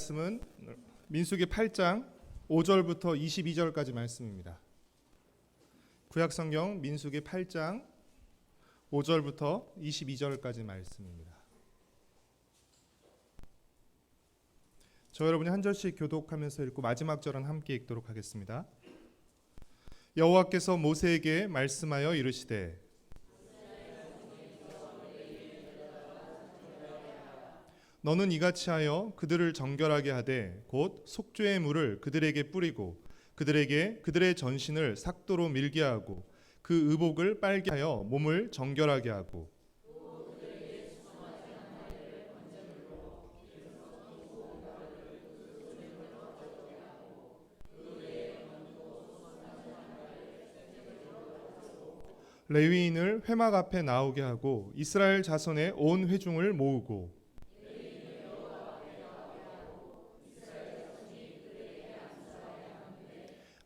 말씀은 민수기 8장 5절부터 22절까지 말씀입니다. 구약성경 민수기 8장 5절부터 22절까지 말씀입니다. 저 여러분이 한 절씩 교독하면서 읽고 마지막 절은 함께 읽도록 하겠습니다. 여호와께서 모세에게 말씀하여 이르시되 너는 이같이 하여 그들을 정결하게 하되 곧 속죄의 물을 그들에게 뿌리고 그들에게 그들의 전신을 삭도로 밀게 하고 그 의복을 빨게 하여 몸을 정결하게 하고 레위인을 회막 앞에 나오게 하고 이스라엘 자손의 온 회중을 모으고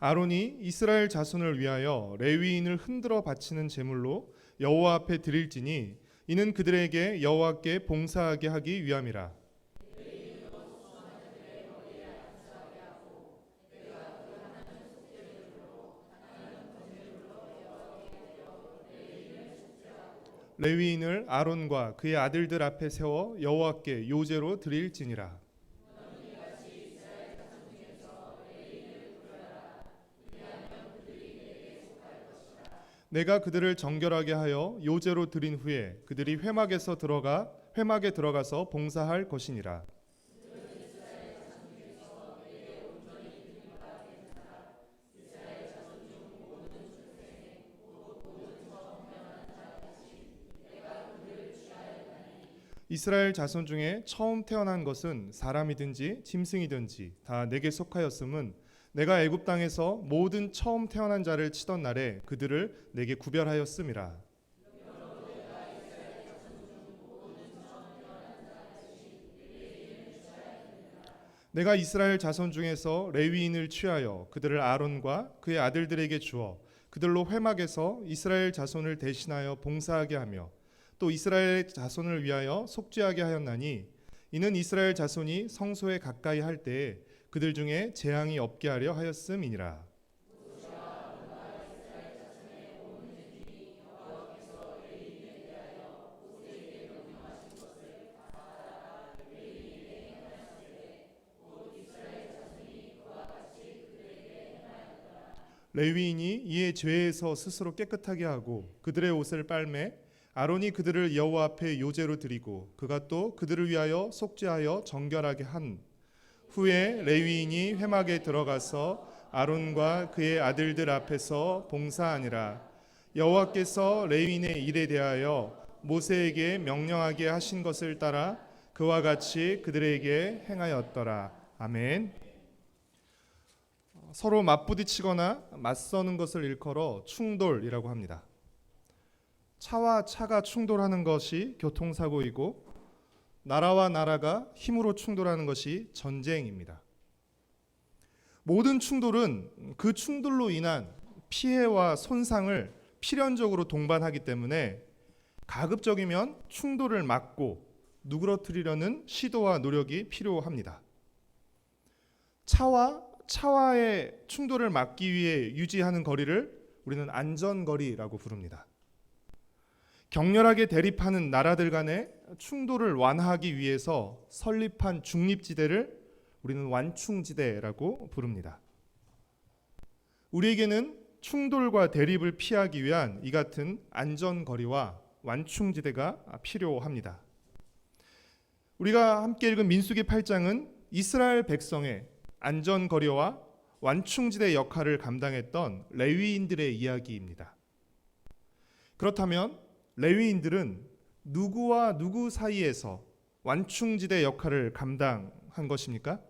아론이 이스라엘 자손을 위하여 레위인을 흔들어 바치는 제물로 여호와 앞에 드릴지니 이는 그들에게 여호와께 봉사하게 하기 위함이라. 레위인을 아론과 그의 아들들 앞에 세워 여호와께 요제로 드릴지니라. 내가 그들을 정결하게 하여 요제로 드린 후에 그들이 회막에 들어가서 봉사할 것이니라. 이스라엘 자손 중에 처음 태어난 것은 사람이든지 짐승이든지 다 내게 속하였음은 내가 애굽 땅에서 모든 처음 태어난 자를 치던 날에 그들을 내게 구별하였음이라. 내가 이스라엘 자손 중에서 레위인을 취하여 그들을 아론과 그의 아들들에게 주어 그들로 회막에서 이스라엘 자손을 대신하여 봉사하게 하며 또 이스라엘 자손을 위하여 속죄하게 하였나니 이는 이스라엘 자손이 성소에 가까이 할 때에 그들 중에 재앙이 없게 하려 하였음이니라. 레위인이 이에 죄에서 스스로 깨끗하게 하고 그들의 옷을 빨매 아론이 그들을 여호와 앞에 요제로 드리고 그가 또 그들을 위하여 속죄하여 정결하게 한 후에 레위인이 회막에 들어가서 아론과 그의 아들들 앞에서 봉사하니라. 여호와께서 레위인의 일에 대하여 모세에게 명령하게 하신 것을 따라 그와 같이 그들에게 행하였더라. 아멘. 서로 맞부딪히거나 맞서는 것을 일컬어 충돌이라고 합니다. 차와 차가 충돌하는 것이 교통사고이고 나라와 나라가 힘으로 충돌하는 것이 전쟁입니다. 모든 충돌은 그 충돌로 인한 피해와 손상을 필연적으로 동반하기 때문에 가급적이면 충돌을 막고 누그러뜨리려는 시도와 노력이 필요합니다. 차와의 충돌을 막기 위해 유지하는 거리를 우리는 안전거리라고 부릅니다. 격렬하게 대립하는 나라들 간의 충돌을 완화하기 위해서 설립한 중립지대를 우리는 완충지대라고 부릅니다. 우리에게는 충돌과 대립을 피하기 위한 이 같은 안전거리와 완충지대가 필요합니다. 우리가 함께 읽은 민수기 8장은 이스라엘 백성의 안전거리와 완충지대 역할을 감당했던 레위인들의 이야기입니다. 그렇다면 레위인들은 누구와 누구 사이에서 완충지대 역할을 감당한 것입니까?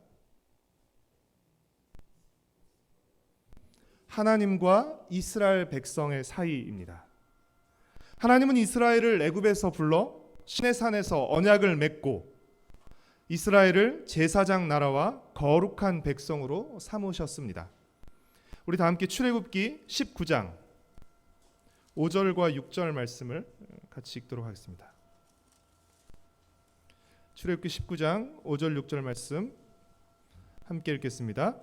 하나님과 이스라엘 백성의 사이입니다. 하나님은 이스라엘을 애굽에서 불러 시내산에서 언약을 맺고 이스라엘을 제사장 나라와 거룩한 백성으로 삼으셨습니다. 우리 다 함께 출애굽기 19장 5절과 6절 말씀을 같이 읽도록 하겠습니다. 출애굽기 19장 5절 6절 말씀 함께 읽겠습니다.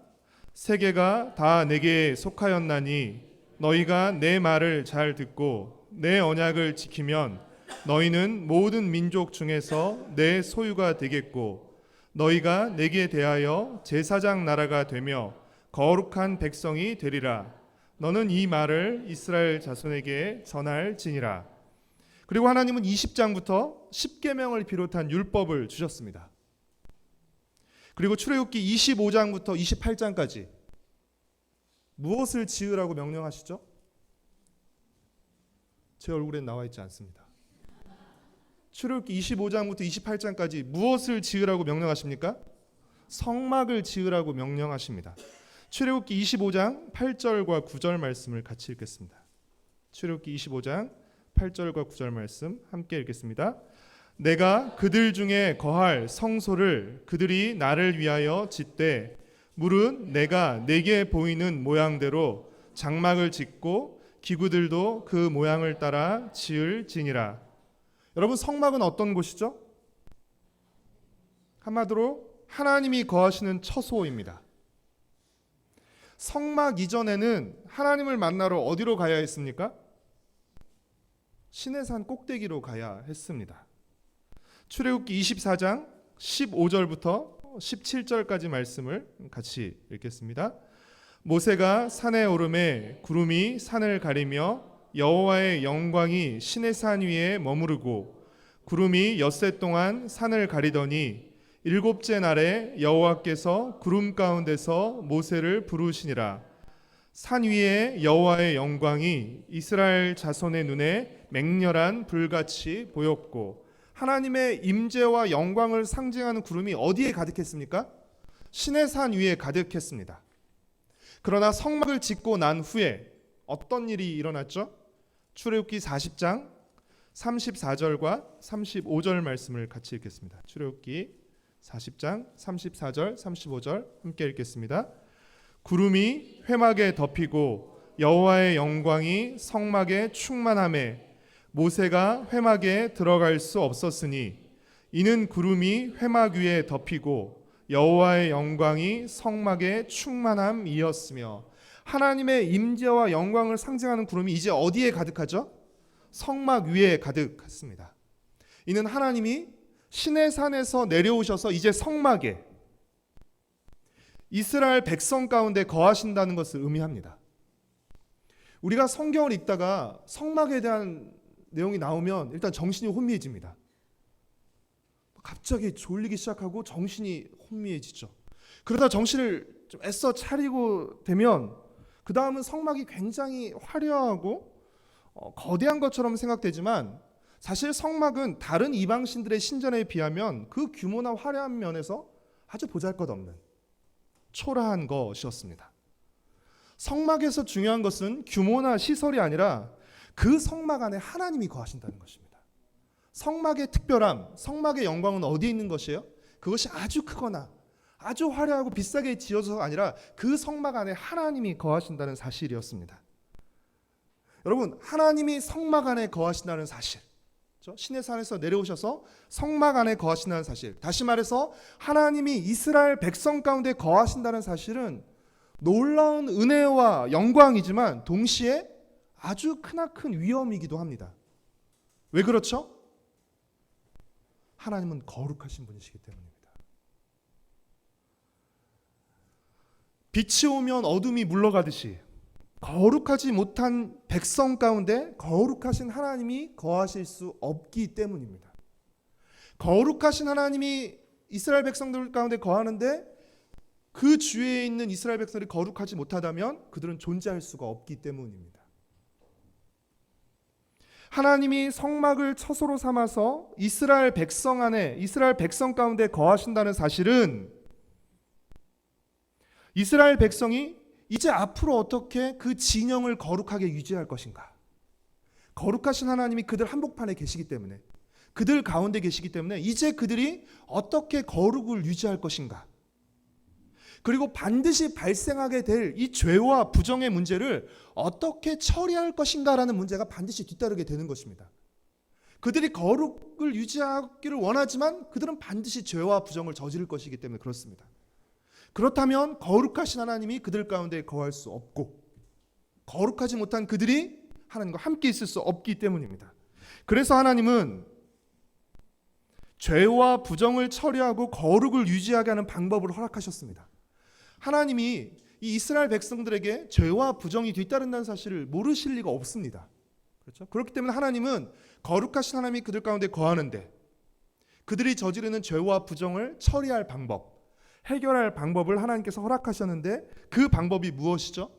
세계가 다 내게 속하였나니 너희가 내 말을 잘 듣고 내 언약을 지키면 너희는 모든 민족 중에서 내 소유가 되겠고 너희가 내게 대하여 제사장 나라가 되며 거룩한 백성이 되리라. 너는 이 말을 이스라엘 자손에게 전할지니라. 그리고 하나님은 20장부터 10계명을 비롯한 율법을 주셨습니다. 그리고 출애굽기 25장부터 28장까지 무엇을 지으라고 명령하시죠? 제 얼굴엔 나와 있지 않습니다. 출애굽기 25장부터 28장까지 무엇을 지으라고 명령하십니까? 성막을 지으라고 명령하십니다. 출애굽기 25장 8절과 9절 말씀을 같이 읽겠습니다. 출애굽기 25장 8절과 9절 말씀 함께 읽겠습니다. 내가 그들 중에 거할 성소를 그들이 나를 위하여 짓되 물은 내가 내게 보이는 모양대로 장막을 짓고 기구들도 그 모양을 따라 지을지니라. 여러분, 성막은 어떤 곳이죠? 한마디로 하나님이 거하시는 처소입니다. 성막 이전에는 하나님을 만나러 어디로 가야 했습니까? 시내산 꼭대기로 가야 했습니다. 출애굽기 24장 15절부터 17절까지 말씀을 같이 읽겠습니다. 모세가 산에 오르매 구름이 산을 가리며 여호와의 영광이 시내산 위에 머무르고 구름이 엿새 동안 산을 가리더니 일곱째 날에 여호와께서 구름 가운데서 모세를 부르시니라. 산 위에 여호와의 영광이 이스라엘 자손의 눈에 맹렬한 불같이 보였고 하나님의 임재와 영광을 상징하는 구름이 어디에 가득했습니까? 시내산 위에 가득했습니다. 그러나 성막을 짓고 난 후에 어떤 일이 일어났죠? 출애굽기 40장 34절과 35절 말씀을 같이 읽겠습니다. 출애굽기 40장 34절 35절 함께 읽겠습니다. 구름이 회막에 덮이고 여호와의 영광이 성막에 충만하매 모세가 회막에 들어갈 수 없었으니 이는 구름이 회막 위에 덮이고 여호와의 영광이 성막에 충만함이었으며. 하나님의 임재와 영광을 상징하는 구름이 이제 어디에 가득하죠? 성막 위에 가득했습니다. 이는 하나님이 시내산에서 내려오셔서 이제 성막에 이스라엘 백성 가운데 거하신다는 것을 의미합니다. 우리가 성경을 읽다가 성막에 대한 내용이 나오면 일단 정신이 혼미해집니다. 갑자기 졸리기 시작하고 정신이 혼미해지죠. 그러다 정신을 좀 애써 차리고 되면 그 다음은 성막이 굉장히 화려하고 거대한 것처럼 생각되지만 사실 성막은 다른 이방신들의 신전에 비하면 그 규모나 화려한 면에서 아주 보잘것없는 초라한 것이었습니다. 성막에서 중요한 것은 규모나 시설이 아니라 그 성막 안에 하나님이 거하신다는 것입니다. 성막의 특별함, 성막의 영광은 어디에 있는 것이에요? 그것이 아주 크거나 아주 화려하고 비싸게 지어져서가 아니라 그 성막 안에 하나님이 거하신다는 사실이었습니다. 여러분, 하나님이 성막 안에 거하신다는 사실, 시내산에서 내려오셔서 성막 안에 거하신다는 사실, 다시 말해서 하나님이 이스라엘 백성 가운데 거하신다는 사실은 놀라운 은혜와 영광이지만 동시에 아주 크나큰 위험이기도 합니다. 왜 그렇죠? 하나님은 거룩하신 분이시기 때문입니다. 빛이 오면 어둠이 물러가듯이 거룩하지 못한 백성 가운데 거룩하신 하나님이 거하실 수 없기 때문입니다. 거룩하신 하나님이 이스라엘 백성들 가운데 거하는데 그 주위에 있는 이스라엘 백성들이 거룩하지 못하다면 그들은 존재할 수가 없기 때문입니다. 하나님이 성막을 처소로 삼아서 이스라엘 백성 안에, 이스라엘 백성 가운데 거하신다는 사실은 이스라엘 백성이 이제 앞으로 어떻게 그 진영을 거룩하게 유지할 것인가? 거룩하신 하나님이 그들 한복판에 계시기 때문에, 그들 가운데 계시기 때문에 이제 그들이 어떻게 거룩을 유지할 것인가? 그리고 반드시 발생하게 될 이 죄와 부정의 문제를 어떻게 처리할 것인가라는 문제가 반드시 뒤따르게 되는 것입니다. 그들이 거룩을 유지하기를 원하지만 그들은 반드시 죄와 부정을 저지를 것이기 때문에 그렇습니다. 그렇다면 거룩하신 하나님이 그들 가운데 거할 수 없고, 거룩하지 못한 그들이 하나님과 함께 있을 수 없기 때문입니다. 그래서 하나님은 죄와 부정을 처리하고 거룩을 유지하게 하는 방법을 허락하셨습니다. 하나님이 이 이스라엘 백성들에게 죄와 부정이 뒤따른다는 사실을 모르실 리가 없습니다. 그렇죠? 그렇기 때문에 하나님은 거룩하신 하나님이 그들 가운데 거하는데 그들이 저지르는 죄와 부정을 처리할 방법, 해결할 방법을 하나님께서 허락하셨는데 그 방법이 무엇이죠?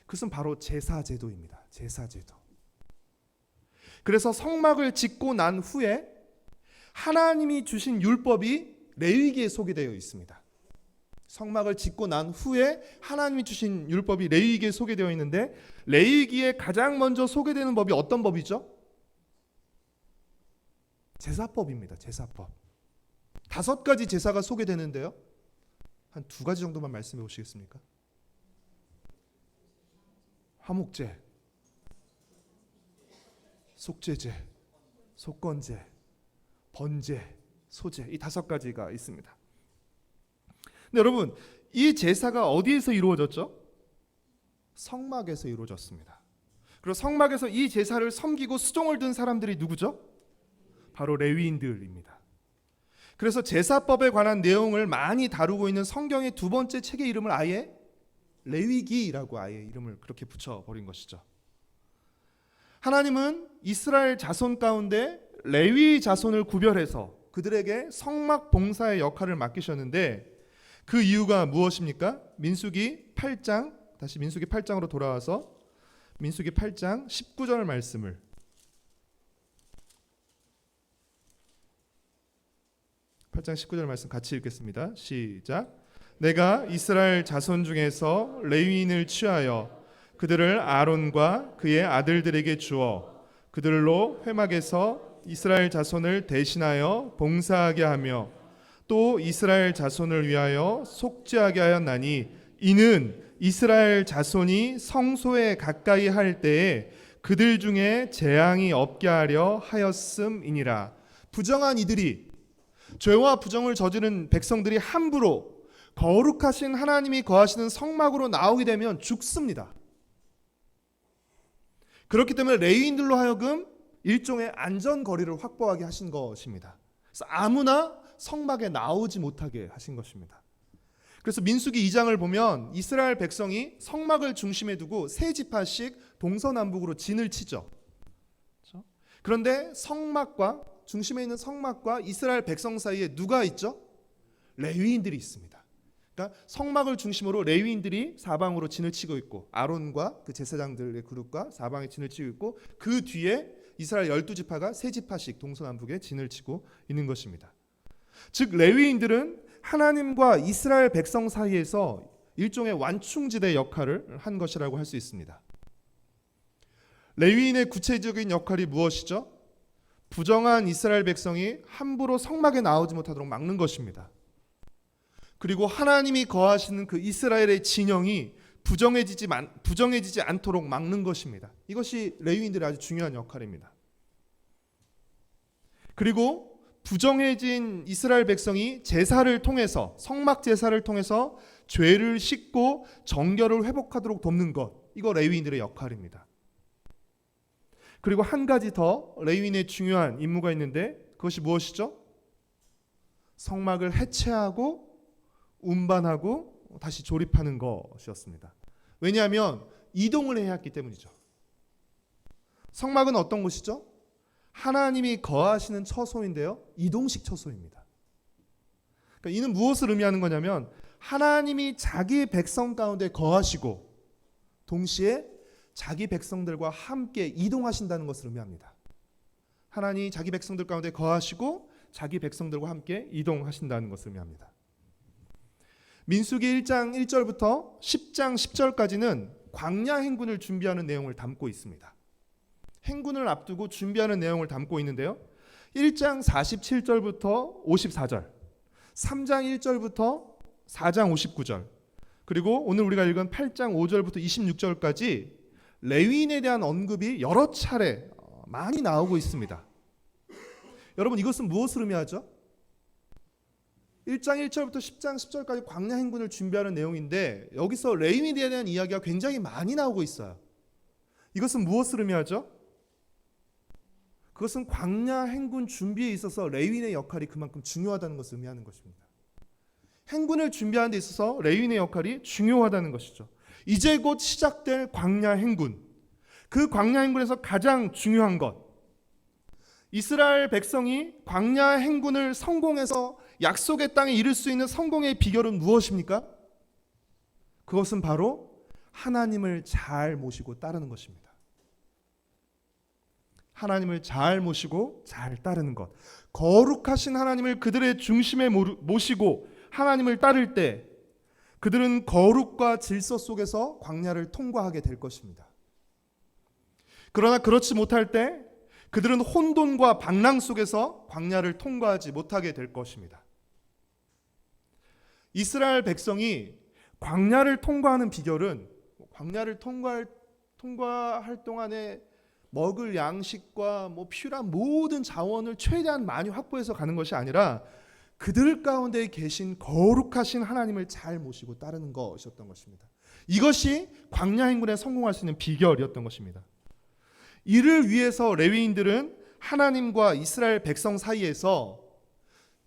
그것은 바로 제사제도입니다. 제사제도. 그래서 성막을 짓고 난 후에 하나님이 주신 율법이 레위기에 소개되어 있습니다. 성막을 짓고 난 후에 하나님이 주신 율법이 레위기에 소개되어 있는데, 레위기에 가장 먼저 소개되는 법이 어떤 법이죠? 제사법입니다. 제사법. 5가지 제사가 소개되는데요, 한 2가지 정도만 말씀해 보시겠습니까? 화목제, 속죄제, 속건제, 번제, 소제, 이 5가지가 있습니다. 근데 여러분, 이 제사가 어디에서 이루어졌죠? 성막에서 이루어졌습니다. 그리고 성막에서 이 제사를 섬기고 수종을 든 사람들이 누구죠? 바로 레위인들입니다. 그래서 제사법에 관한 내용을 많이 다루고 있는 성경의 2번째 책의 이름을 아예 레위기라고 아예 이름을 그렇게 붙여버린 것이죠. 하나님은 이스라엘 자손 가운데 레위 자손을 구별해서 그들에게 성막 봉사의 역할을 맡기셨는데, 그 이유가 무엇입니까? 민수기 8장, 다시 민수기 8장으로 돌아와서 민수기 8장 19절 말씀을 8장 19절 말씀 같이 읽겠습니다. 시작. 내가 이스라엘 자손 중에서 레위인을 취하여 그들을 아론과 그의 아들들에게 주어 그들로 회막에서 이스라엘 자손을 대신하여 봉사하게 하며 또 이스라엘 자손을 위하여 속죄하게 하였나니, 이는 이스라엘 자손이 성소에 가까이 할 때에 그들 중에 재앙이 없게 하려 하였음이니라. 부정한 이들이, 죄와 부정을 저지른 백성들이 함부로 거룩하신 하나님이 거하시는 성막으로 나오게 되면 죽습니다. 그렇기 때문에 레위인들로 하여금 일종의 안전거리를 확보하게 하신 것입니다. 그래서 아무나 성막에 나오지 못하게 하신 것입니다. 그래서 민수기 2장을 보면 이스라엘 백성이 성막을 중심에 두고 3지파씩 동서남북으로 진을 치죠. 그런데 성막과, 중심에 있는 성막과 이스라엘 백성 사이에 누가 있죠? 레위인들이 있습니다. 그러니까 성막을 중심으로 레위인들이 사방으로 진을 치고 있고, 아론과 그 제사장들의 그룹과 사방에 진을 치고 있고, 그 뒤에 이스라엘 12지파가 3지파씩 동서남북에 진을 치고 있는 것입니다. 즉 레위인들은 하나님과 이스라엘 백성 사이에서 일종의 완충지대 역할을 한 것이라고 할 수 있습니다. 레위인의 구체적인 역할이 무엇이죠? 부정한 이스라엘 백성이 함부로 성막에 나오지 못하도록 막는 것입니다. 그리고 하나님이 거하시는 그 이스라엘의 진영이 부정해지지 않도록 막는 것입니다. 이것이 레위인들의 아주 중요한 역할입니다. 그리고 부정해진 이스라엘 백성이 제사를 통해서, 성막 제사를 통해서 죄를 씻고 정결을 회복하도록 돕는 것, 이거 레위인들의 역할입니다. 그리고 한 가지 더 레위인의 중요한 임무가 있는데, 그것이 무엇이죠? 성막을 해체하고 운반하고 다시 조립하는 것이었습니다. 왜냐하면 이동을 해야 했기 때문이죠. 성막은 어떤 곳이죠? 하나님이 거하시는 처소인데요, 이동식 처소입니다. 그러니까 이는 무엇을 의미하는 거냐면, 하나님이 자기 백성 가운데 거하시고 동시에 자기 백성들과 함께 이동하신다는 것을 의미합니다. 하나님이 자기 백성들 가운데 거하시고 자기 백성들과 함께 이동하신다는 것을 의미합니다. 민수기 1장 1절부터 10장 10절까지는 광야 행군을 준비하는 내용을 담고 있습니다. 행군을 앞두고 준비하는 내용을 담고 있는데요, 1장 47절부터 54절, 3장 1절부터 4장 59절, 그리고 오늘 우리가 읽은 8장 5절부터 26절까지 레위인에 대한 언급이 여러 차례 많이 나오고 있습니다. 여러분, 이것은 무엇을 의미하죠? 1장 1절부터 10장 10절까지 광야 행군을 준비하는 내용인데 여기서 레위인에 대한 이야기가 굉장히 많이 나오고 있어요. 이것은 무엇을 의미하죠? 그것은 광야 행군 준비에 있어서 레위인의 역할이 그만큼 중요하다는 것을 의미하는 것입니다. 행군을 준비하는 데 있어서 레위인의 역할이 중요하다는 것이죠. 이제 곧 시작될 광야 행군, 그 광야 행군에서 가장 중요한 것, 이스라엘 백성이 광야 행군을 성공해서 약속의 땅에 이를 수 있는 성공의 비결은 무엇입니까? 그것은 바로 하나님을 잘 모시고 따르는 것입니다. 하나님을 잘 모시고 잘 따르는 것. 거룩하신 하나님을 그들의 중심에 모시고 하나님을 따를 때 그들은 거룩과 질서 속에서 광야를 통과하게 될 것입니다. 그러나 그렇지 못할 때 그들은 혼돈과 방랑 속에서 광야를 통과하지 못하게 될 것입니다. 이스라엘 백성이 광야를 통과하는 비결은 광야를 통과할 동안에 먹을 양식과 필요한 모든 자원을 최대한 많이 확보해서 가는 것이 아니라 그들 가운데 계신 거룩하신 하나님을 잘 모시고 따르는 것이었던 것입니다. 이것이 광야 행군에 성공할 수 있는 비결이었던 것입니다. 이를 위해서 레위인들은 하나님과 이스라엘 백성 사이에서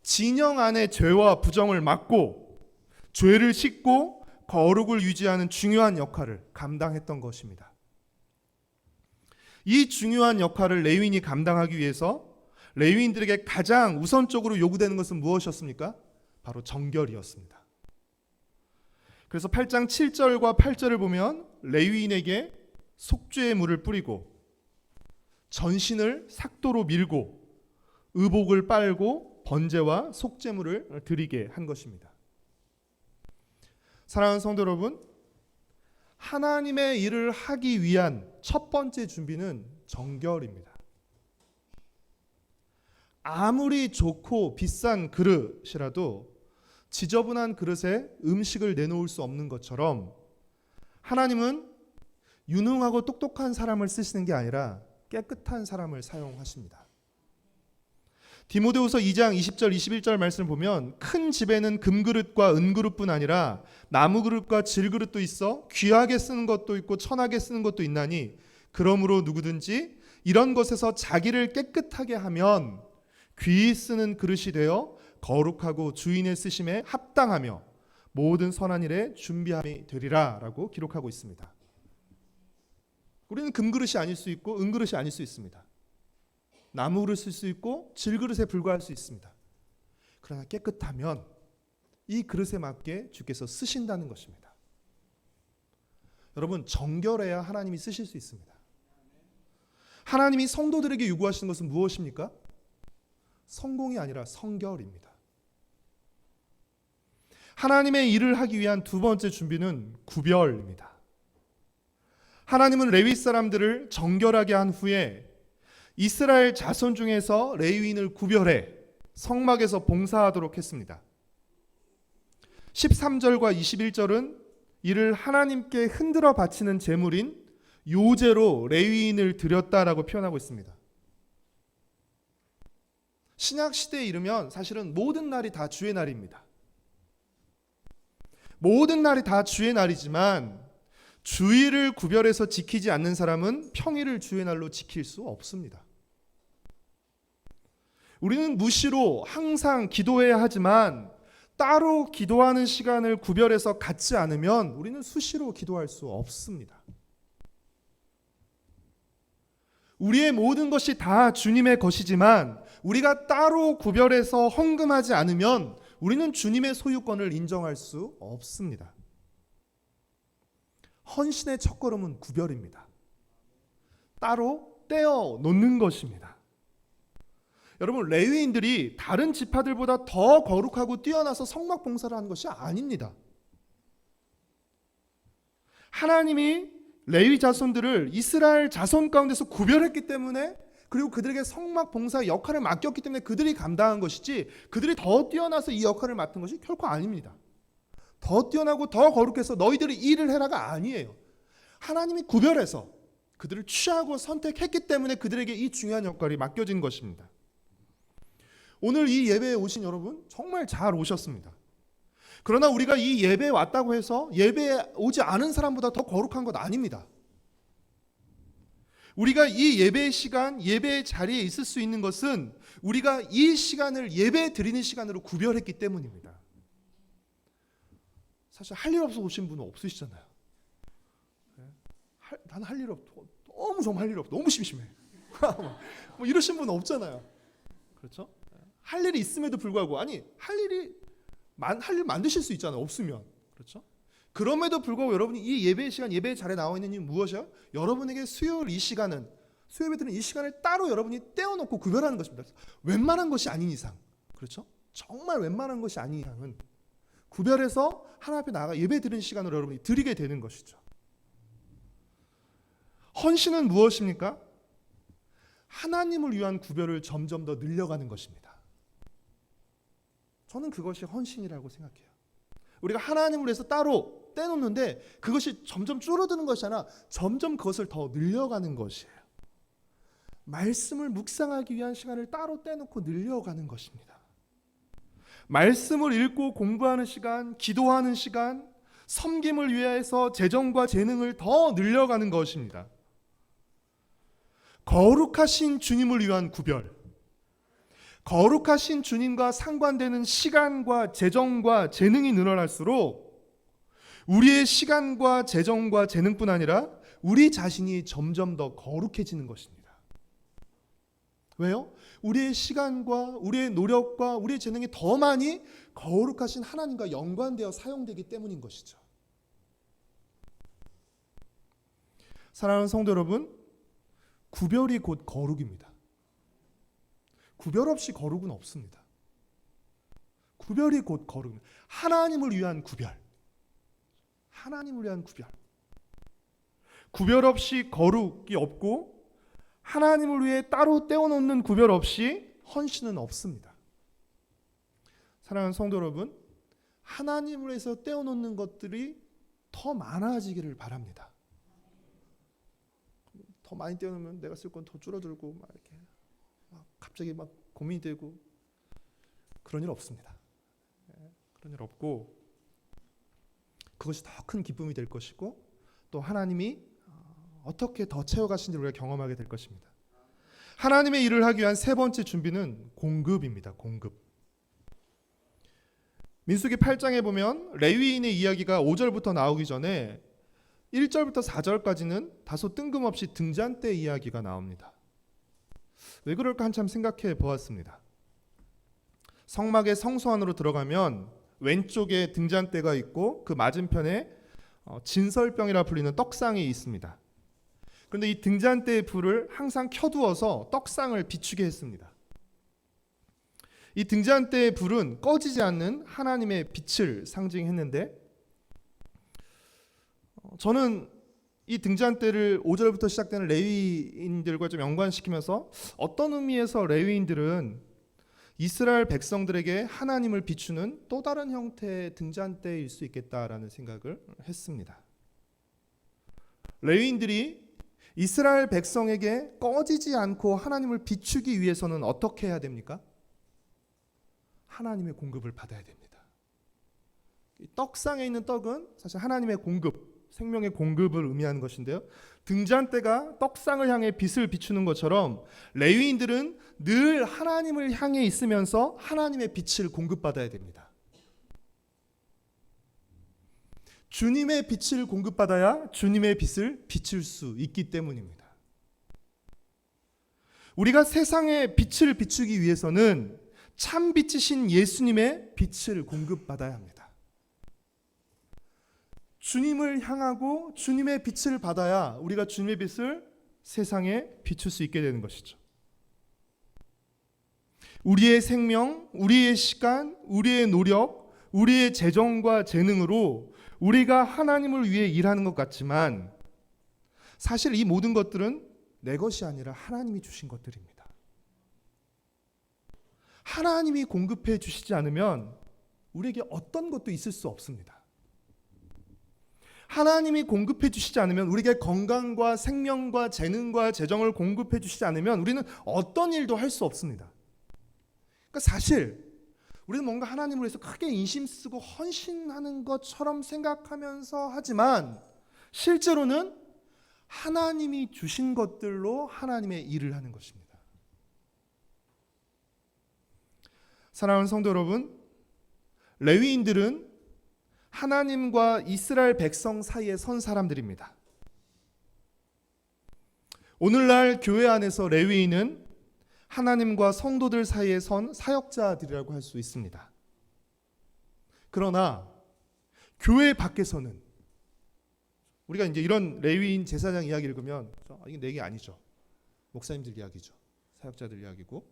진영 안의 죄와 부정을 막고 죄를 씻고 거룩을 유지하는 중요한 역할을 감당했던 것입니다. 이 중요한 역할을 레위인이 감당하기 위해서 레위인들에게 가장 우선적으로 요구되는 것은 무엇이었습니까? 바로 정결이었습니다. 그래서 8장 7절과 8절을 보면 레위인에게 속죄의 물을 뿌리고 전신을 삭도로 밀고 의복을 빨고 번제와 속죄물을 드리게 한 것입니다. 사랑하는 성도 여러분, 하나님의 일을 하기 위한 첫 번째 준비는 정결입니다. 아무리 좋고 비싼 그릇이라도 지저분한 그릇에 음식을 내놓을 수 없는 것처럼 하나님은 유능하고 똑똑한 사람을 쓰시는 게 아니라 깨끗한 사람을 사용하십니다. 디모데후서 2장 20절 21절 말씀을 보면 큰 집에는 금그릇과 은그릇뿐 아니라 나무그릇과 질그릇도 있어 귀하게 쓰는 것도 있고 천하게 쓰는 것도 있나니 그러므로 누구든지 이런 것에서 자기를 깨끗하게 하면 귀히 쓰는 그릇이 되어 거룩하고 주인의 쓰심에 합당하며 모든 선한 일에 준비함이 되리라 라고 기록하고 있습니다. 우리는 금그릇이 아닐 수 있고 은그릇이 아닐 수 있습니다. 나무그릇 쓸 수 있고 질그릇에 불과할 수 있습니다. 그러나 깨끗하면 이 그릇에 맞게 주께서 쓰신다는 것입니다. 여러분, 정결해야 하나님이 쓰실 수 있습니다. 하나님이 성도들에게 요구하시는 것은 무엇입니까? 성공이 아니라 성결입니다. 하나님의 일을 하기 위한 두 번째 준비는 구별입니다. 하나님은 레위 사람들을 정결하게 한 후에 이스라엘 자손 중에서 레위인을 구별해 성막에서 봉사하도록 했습니다. 13절과 21절은 이를 하나님께 흔들어 바치는 제물인 요제로 레위인을 드렸다라고 표현하고 있습니다. 신약 시대에 이르면 사실은 모든 날이 다 주의 날입니다. 모든 날이 다 주의 날이지만 주일을 구별해서 지키지 않는 사람은 평일을 주의 날로 지킬 수 없습니다. 우리는 무시로 항상 기도해야 하지만 따로 기도하는 시간을 구별해서 갖지 않으면 우리는 수시로 기도할 수 없습니다. 우리의 모든 것이 다 주님의 것이지만 우리가 따로 구별해서 헌금하지 않으면 우리는 주님의 소유권을 인정할 수 없습니다. 헌신의 첫걸음은 구별입니다. 따로 떼어 놓는 것입니다. 여러분, 레위인들이 다른 지파들보다 더 거룩하고 뛰어나서 성막 봉사를 하는 것이 아닙니다. 하나님이 레위 자손들을 이스라엘 자손 가운데서 구별했기 때문에, 그리고 그들에게 성막 봉사 역할을 맡겼기 때문에 그들이 감당한 것이지, 그들이 더 뛰어나서 이 역할을 맡은 것이 결코 아닙니다. 더 뛰어나고 더 거룩해서 너희들이 일을 해라가 아니에요. 하나님이 구별해서 그들을 취하고 선택했기 때문에 그들에게 이 중요한 역할이 맡겨진 것입니다. 오늘 이 예배에 오신 여러분 정말 잘 오셨습니다. 그러나 우리가 이 예배에 왔다고 해서 예배에 오지 않은 사람보다 더 거룩한 것 아닙니다. 우리가 이 예배의 시간, 예배의 자리에 있을 수 있는 것은 우리가 이 시간을 예배 드리는 시간으로 구별했기 때문입니다. 사실 할 일 없어 오신 분은 없으시잖아요. 나는 할 일 없고 너무 정말 할 일 없고 너무 심심해. 뭐 이러신 분은 없잖아요. 그렇죠? 할 일이 있음에도 불구하고 할 일 만드실 수 있잖아요. 없으면. 그렇죠? 그럼에도 불구하고 여러분이 이 예배의 시간, 예배의 자리에 나와 있는 이유는 무엇이요? 여러분에게 수요일 이 시간은 수요예배 드리는 이 시간을 따로 여러분이 떼어놓고 구별하는 것입니다. 웬만한 것이 아닌 이상, 그렇죠? 정말 웬만한 것이 아닌 이상은 구별해서 하나님 앞에 나가 예배 드리는 시간으로 여러분이 드리게 되는 것이죠. 헌신은 무엇입니까? 하나님을 위한 구별을 점점 더 늘려가는 것입니다. 저는 그것이 헌신이라고 생각해요. 우리가 하나님을 위해서 따로 떼놓는데 그것이 점점 줄어드는 것이 아니라 점점 그것을 더 늘려가는 것이에요. 말씀을 묵상하기 위한 시간을 따로 떼놓고 늘려가는 것입니다. 말씀을 읽고 공부하는 시간, 기도하는 시간, 섬김을 위해서 재정과 재능을 더 늘려가는 것입니다. 거룩하신 주님을 위한 구별, 거룩하신 주님과 상관되는 시간과 재정과 재능이 늘어날수록 우리의 시간과 재정과 재능뿐 아니라 우리 자신이 점점 더 거룩해지는 것입니다. 왜요? 우리의 시간과 우리의 노력과 우리의 재능이 더 많이 거룩하신 하나님과 연관되어 사용되기 때문인 것이죠. 사랑하는 성도 여러분, 구별이 곧 거룩입니다. 구별 없이 거룩은 없습니다. 구별이 곧 거룩입니다. 하나님을 위한 구별. 하나님을 위한 구별. 구별 없이 거룩이 없고 하나님을 위해 따로 떼어놓는 구별 없이 헌신은 없습니다. 사랑하는 성도 여러분, 하나님을 위해서 떼어놓는 것들이 더 많아지기를 바랍니다. 더 많이 떼어놓으면 내가 쓸 건 더 줄어들고 막 이렇게 갑자기 막 고민이 되고 그런 일 없습니다. 그런 일 없고 그것이 더 큰 기쁨이 될 것이고 또 하나님이 어떻게 더 채워가신지 우리가 경험하게 될 것입니다. 하나님의 일을 하기 위한 세 번째 준비는 공급입니다. 공급. 민수기 8장에 보면 레위인의 이야기가 5절부터 나오기 전에 1절부터 4절까지는 다소 뜬금없이 등잔대 이야기가 나옵니다. 왜 그럴까 한참 생각해 보았습니다. 성막의 성소 안으로 들어가면 왼쪽에 등잔대가 있고 그 맞은편에 진설병이라 불리는 떡상이 있습니다. 그런데 이 등잔대의 불을 항상 켜두어서 떡상을 비추게 했습니다. 이 등잔대의 불은 꺼지지 않는 하나님의 빛을 상징했는데 저는 이 등잔대를 5절부터 시작되는 레위인들과 좀 연관시키면서 어떤 의미에서 레위인들은 이스라엘 백성들에게 하나님을 비추는 또 다른 형태의 등잔대일 수 있겠다라는 생각을 했습니다. 레위인들이 이스라엘 백성에게 꺼지지 않고 하나님을 비추기 위해서는 어떻게 해야 됩니까? 하나님의 공급을 받아야 됩니다. 떡상에 있는 떡은 사실 하나님의 공급, 생명의 공급을 의미하는 것인데요. 등잔대가 떡상을 향해 빛을 비추는 것처럼 레위인들은 늘 하나님을 향해 있으면서 하나님의 빛을 공급받아야 됩니다. 주님의 빛을 공급받아야 주님의 빛을 비출 수 있기 때문입니다. 우리가 세상에 빛을 비추기 위해서는 참 빛이신 예수님의 빛을 공급받아야 합니다. 주님을 향하고 주님의 빛을 받아야 우리가 주님의 빛을 세상에 비출 수 있게 되는 것이죠. 우리의 생명, 우리의 시간, 우리의 노력, 우리의 재정과 재능으로 우리가 하나님을 위해 일하는 것 같지만 사실 이 모든 것들은 내 것이 아니라 하나님이 주신 것들입니다. 하나님이 공급해 주시지 않으면 우리에게 어떤 것도 있을 수 없습니다. 하나님이 공급해 주시지 않으면 우리에게 건강과 생명과 재능과 재정을 공급해 주시지 않으면 우리는 어떤 일도 할 수 없습니다. 그러니까 사실 우리는 뭔가 하나님을 위해서 크게 인심 쓰고 헌신하는 것처럼 생각하면서 하지만 실제로는 하나님이 주신 것들로 하나님의 일을 하는 것입니다. 사랑하는 성도 여러분, 레위인들은 하나님과 이스라엘 백성 사이에 선 사람들입니다. 오늘날 교회 안에서 레위인은 하나님과 성도들 사이에 선 사역자들이라고 할 수 있습니다. 그러나 교회 밖에서는 우리가 이제 이런 레위인 제사장 이야기 읽으면 이게 내 얘기 아니죠. 목사님들 이야기죠. 사역자들 이야기고.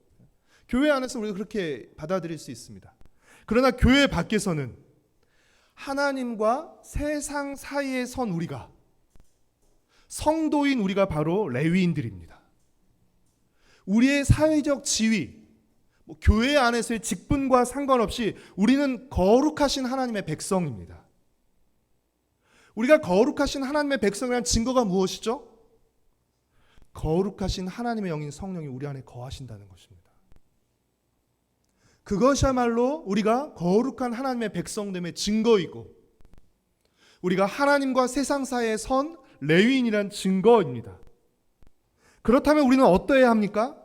교회 안에서 우리가 그렇게 받아들일 수 있습니다. 그러나 교회 밖에서는 하나님과 세상 사이에 선 우리가, 성도인 우리가 바로 레위인들입니다. 우리의 사회적 지위, 교회 안에서의 직분과 상관없이 우리는 거룩하신 하나님의 백성입니다. 우리가 거룩하신 하나님의 백성이라는 증거가 무엇이죠? 거룩하신 하나님의 영인 성령이 우리 안에 거하신다는 것입니다. 그것이야말로 우리가 거룩한 하나님의 백성됨의 증거이고 우리가 하나님과 세상 사이에 선 레위인이란 증거입니다. 그렇다면 우리는 어떠해야 합니까?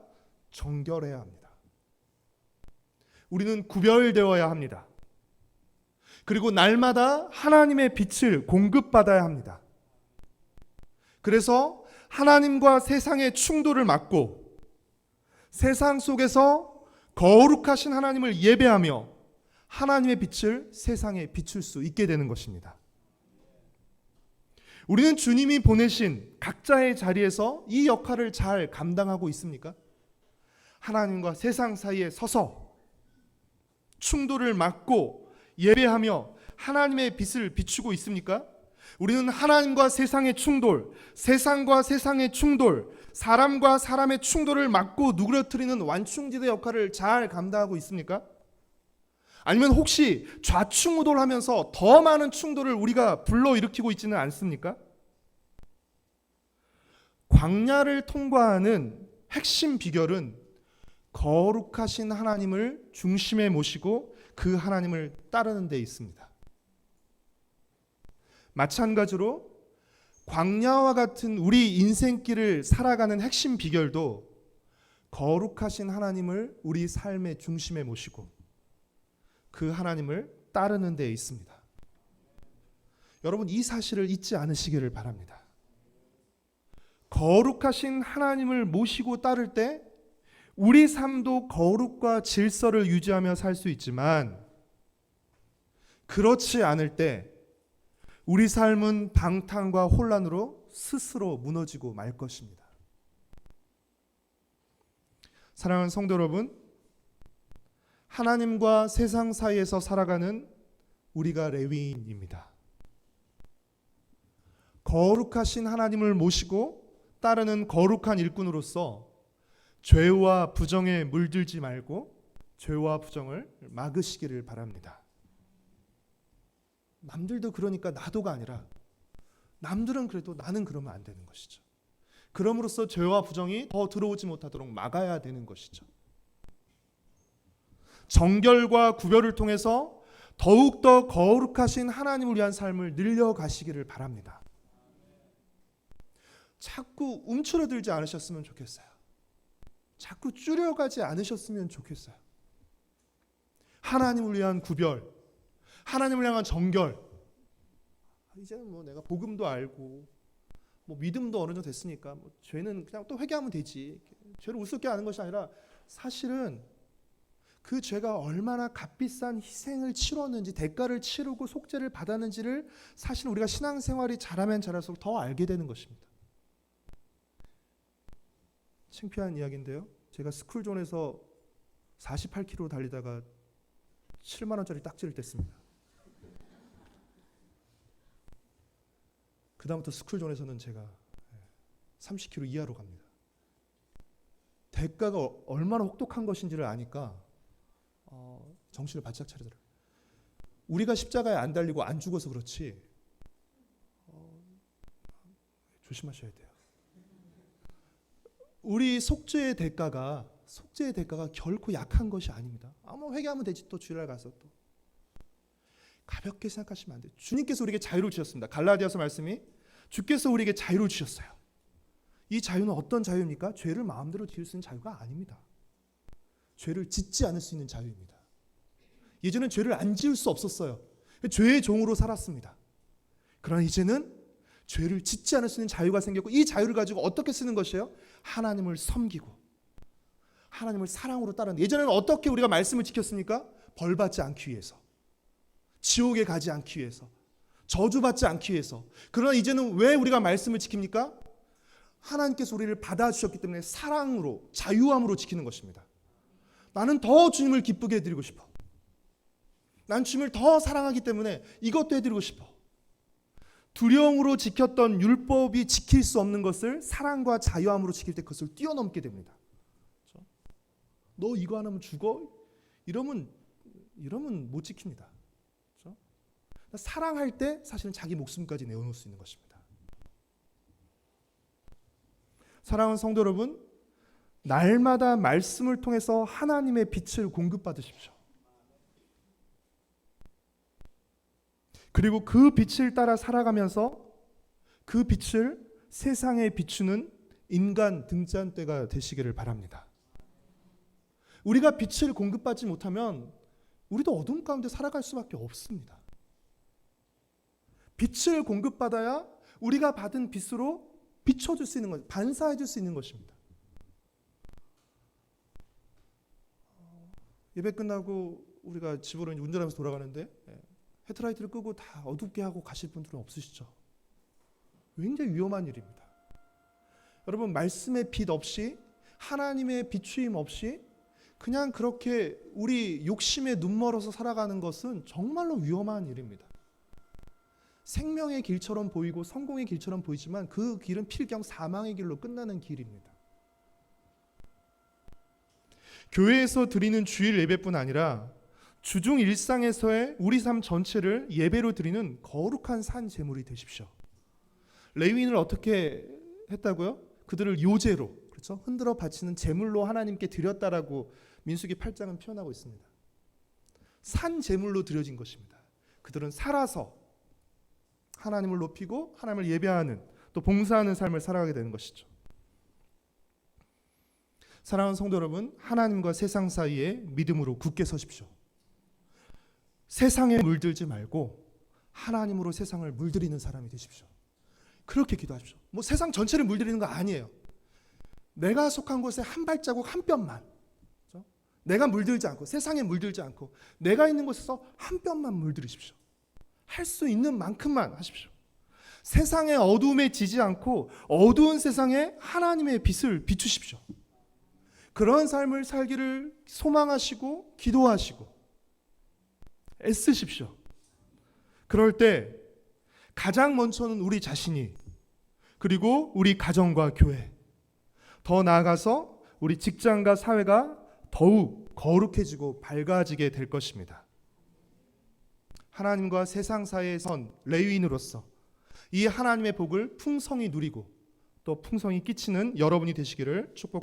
정결해야 합니다. 우리는 구별되어야 합니다. 그리고 날마다 하나님의 빛을 공급받아야 합니다. 그래서 하나님과 세상의 충돌을 막고 세상 속에서 거룩하신 하나님을 예배하며 하나님의 빛을 세상에 비출 수 있게 되는 것입니다. 우리는 주님이 보내신 각자의 자리에서 이 역할을 잘 감당하고 있습니까? 하나님과 세상 사이에 서서 충돌을 막고 예배하며 하나님의 빛을 비추고 있습니까? 우리는 하나님과 세상의 충돌, 세상과 세상의 충돌, 사람과 사람의 충돌을 막고 누그러뜨리는 완충지대 역할을 잘 감당하고 있습니까? 아니면 혹시 좌충우돌하면서 더 많은 충돌을 우리가 불러일으키고 있지는 않습니까? 광야를 통과하는 핵심 비결은 거룩하신 하나님을 중심에 모시고 그 하나님을 따르는 데 있습니다. 마찬가지로 광야와 같은 우리 인생길을 살아가는 핵심 비결도 거룩하신 하나님을 우리 삶의 중심에 모시고 그 하나님을 따르는 데 있습니다. 여러분, 이 사실을 잊지 않으시기를 바랍니다. 거룩하신 하나님을 모시고 따를 때 우리 삶도 거룩과 질서를 유지하며 살 수 있지만 그렇지 않을 때 우리 삶은 방탕과 혼란으로 스스로 무너지고 말 것입니다. 사랑하는 성도 여러분, 하나님과 세상 사이에서 살아가는 우리가 레위인입니다. 거룩하신 하나님을 모시고 따르는 거룩한 일꾼으로서 죄와 부정에 물들지 말고 죄와 부정을 막으시기를 바랍니다. 남들도 그러니까 나도가 아니라 남들은 그래도 나는 그러면 안 되는 것이죠. 그럼으로써 죄와 부정이 더 들어오지 못하도록 막아야 되는 것이죠. 정결과 구별을 통해서 더욱더 거룩하신 하나님을 위한 삶을 늘려가시기를 바랍니다. 자꾸 움츠러들지 않으셨으면 좋겠어요. 자꾸 줄여가지 않으셨으면 좋겠어요. 하나님을 위한 구별, 하나님을 향한 정결. 이제는 뭐 내가 복음도 알고 뭐 믿음도 어느 정도 됐으니까 뭐 죄는 그냥 또 회개하면 되지. 죄를 우습게 하는 것이 아니라 사실은 그 죄가 얼마나 값비싼 희생을 치렀는지, 대가를 치르고 속죄를 받았는지를 사실 우리가 신앙생활이 잘하면 잘할수록 더 알게 되는 것입니다. 창피한 이야기인데요. 제가 스쿨존에서 48km 달리다가 7만 원짜리 딱지를 뗐습니다. 그 다음부터 스쿨존에서는 제가 30km 이하로 갑니다. 대가가 얼마나 혹독한 것인지를 아니까 정신을 바짝 차리더라고요. 우리가 십자가에 안 달리고 안 죽어서 그렇지 조심하셔야 돼요. 우리 속죄의 대가가 속죄의 대가가 결코 약한 것이 아닙니다. 아무 회개하면 되지, 또 주일날 가서 또. 가볍게 생각하시면 안 돼요. 주님께서 우리에게 자유를 주셨습니다. 갈라디아서 말씀이 주께서 우리에게 자유를 주셨어요. 이 자유는 어떤 자유입니까? 죄를 마음대로 지을 수 있는 자유가 아닙니다. 죄를 짓지 않을 수 있는 자유입니다. 예전엔 죄를 안 지을 수 없었어요. 죄의 종으로 살았습니다. 그러나 이제는 죄를 짓지 않을 수 있는 자유가 생겼고, 이 자유를 가지고 어떻게 쓰는 것이에요? 하나님을 섬기고 하나님을 사랑으로 따르는. 예전에는 어떻게 우리가 말씀을 지켰습니까? 벌받지 않기 위해서, 지옥에 가지 않기 위해서, 저주받지 않기 위해서. 그러나 이제는 왜 우리가 말씀을 지킵니까? 하나님께서 우리를 받아주셨기 때문에 사랑으로, 자유함으로 지키는 것입니다. 나는 더 주님을 기쁘게 해드리고 싶어. 난 주님을 더 사랑하기 때문에 이것도 해드리고 싶어. 두려움으로 지켰던 율법이 지킬 수 없는 것을 사랑과 자유함으로 지킬 때 그것을 뛰어넘게 됩니다. 그렇죠? 너 이거 안 하면 죽어? 이러면 못 지킵니다. 그렇죠? 사랑할 때 사실은 자기 목숨까지 내어놓을 수 있는 것입니다. 사랑하는 성도 여러분, 날마다 말씀을 통해서 하나님의 빛을 공급받으십시오. 그리고 그 빛을 따라 살아가면서 그 빛을 세상에 비추는 인간 등잔대가 되시기를 바랍니다. 우리가 빛을 공급받지 못하면 우리도 어둠 가운데 살아갈 수밖에 없습니다. 빛을 공급받아야 우리가 받은 빛으로 비춰줄 수 있는 것, 반사해줄 수 있는 것입니다. 예배 끝나고 우리가 집으로 운전하면서 돌아가는데 헤드라이트를 끄고 다 어둡게 하고 가실 분들은 없으시죠? 굉장히 위험한 일입니다. 여러분, 말씀의 빛 없이, 하나님의 비추임 없이 그냥 그렇게 우리 욕심에 눈멀어서 살아가는 것은 정말로 위험한 일입니다. 생명의 길처럼 보이고 성공의 길처럼 보이지만 그 길은 필경 사망의 길로 끝나는 길입니다. 교회에서 드리는 주일 예배뿐 아니라 주중 일상에서의 우리 삶 전체를 예배로 드리는 거룩한 산 제물이 되십시오. 레위인을 어떻게 했다고요? 그들을 요제로, 그렇죠? 흔들어 바치는 제물로 하나님께 드렸다라고 민수기 8장은 표현하고 있습니다. 산 제물로 드려진 것입니다. 그들은 살아서 하나님을 높이고 하나님을 예배하는, 또 봉사하는 삶을 살아가게 되는 것이죠. 사랑하는 성도 여러분, 하나님과 세상 사이에 믿음으로 굳게 서십시오. 세상에 물들지 말고 하나님으로 세상을 물들이는 사람이 되십시오. 그렇게 기도하십시오. 뭐 세상 전체를 물들이는 거 아니에요. 내가 속한 곳에 한 발자국 한 뼘만, 그렇죠? 내가 물들지 않고, 세상에 물들지 않고 내가 있는 곳에서 한 뼘만 물들이십시오. 할 수 있는 만큼만 하십시오. 세상의 어두움에 지지 않고 어두운 세상에 하나님의 빛을 비추십시오. 그런 삶을 살기를 소망하시고 기도하시고 애쓰십시오. 그럴 때 가장 먼저는 우리 자신이, 그리고 우리 가정과 교회, 더 나아가서 우리 직장과 사회가 더욱 거룩해지고 밝아지게 될 것입니다. 하나님과 세상 사이에 선 레위인으로서 이 하나님의 복을 풍성히 누리고 또 풍성히 끼치는 여러분이 되시기를 축복합니다.